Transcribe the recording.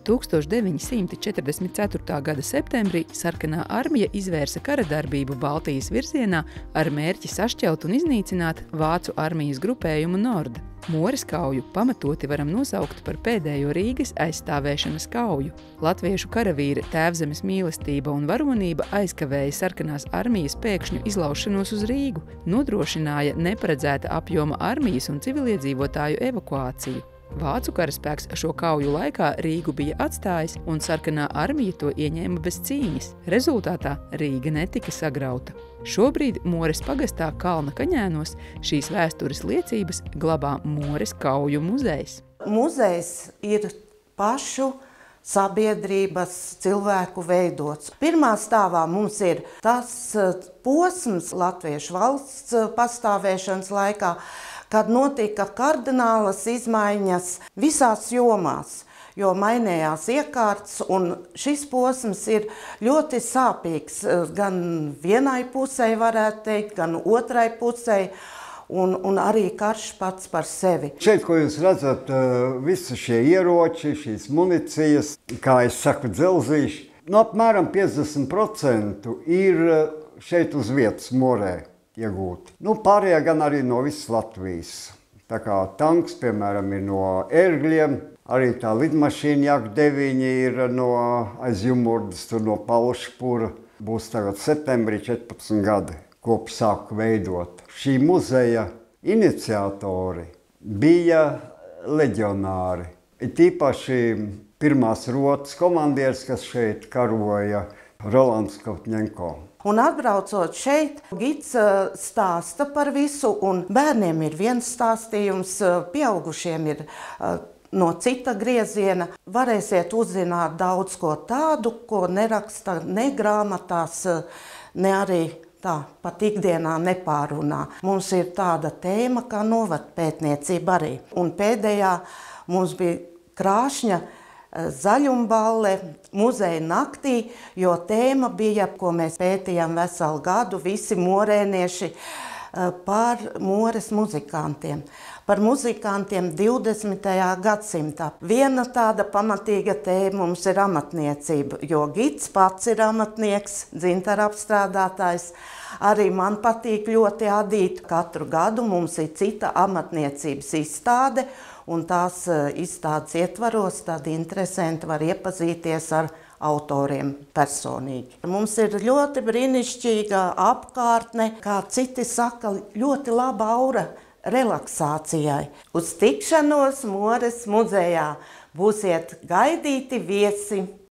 1944. gada septembrī Sarkanā armija izvērsa karadarbību Baltijas virzienā ar mērķi sašķelt un iznīcināt Vācu armijas grupējumu Nord. Mores kauju pamatoti varam nosaukt par pēdējo Rīgas aizstāvēšanas kauju. Latviešu karavīra tēvzemes mīlestība un varonība aizkavēja Sarkanās armijas pēkšņu izlaušanos uz Rīgu, nodrošināja neparedzēta apjoma armijas un civiliedzīvotāju evakuāciju. Vācu karaspēks šo kauju laikā Rīgu bija atstājis, un Sarkanā armija to ieņēma bez cīņas. Rezultātā Rīga netika sagrauta. Šobrīd Mores pagastā Kalna Kaņēnos šīs vēstures liecības glabā Mores kauju muzejs. Muzejs ir pašu sabiedrības cilvēku veidots. Pirmā stāvā mums ir tas posms Latviešu valsts pastāvēšanas laikā, kad notika kardinālas izmaiņas visās jomās, jo mainījās iekārts, un šis posms ir ļoti sāpīgs gan vienai pusē, varētu teikt, gan otrai pusē, un arī karš pats par sevi. Šeit, ko jūs redzat, visi šie ieroči, šīs municijas, kā es saku, dzelzīši, apmēram 50% ir šeit uz vietas Morē iegūti. Pārējā gan arī no visas Latvijas. Tā kā tanks, piemēram, ir no Ērgļiem, arī tā lidmašīna Jak-9 ir no aiz Jumurdas, tur no Paušpura. Būs tagad septembrī 14 gadi, kopš sāku veidot. Šī muzeja iniciatori bija leģionāri. Tīpaši pirmās rotas komandieris, kas šeit karoja, Rolands Kautņenko. Un atbraucot šeit, gids stāsta par visu, un bērniem ir viens stāstījums, pieaugušiem ir no cita grieziena. Varēsiet uzzināt daudz ko tādu, ko neraksta ne grāmatās, ne arī tā pat ikdienā nepārunā. Mums ir tāda tēma kā novadpētniecība arī. Un pēdējā mums bija Krāšņa zaļumballe muzeja naktī, jo tēma bija, ko mēs pētījām veselu gadu, visi morēnieši, par Mores muzikantiem. Par muzikantiem 20. gadsimtā. Viena tāda pamatīga tēma mums ir amatniecība, jo gids pats ir amatnieks, dzintara apstrādātājs. Arī man patīk ļoti adīt. Katru gadu mums ir cita amatniecības izstāde, un tās izstādes ietvaros tādi interesanti var iepazīties ar autoriem personīgi. Mums ir ļoti brīnišķīga apkārtne, kā citi saka, ļoti laba aura relaksācijai. Uz tikšanos Mores muzejā būsiet gaidīti viesi!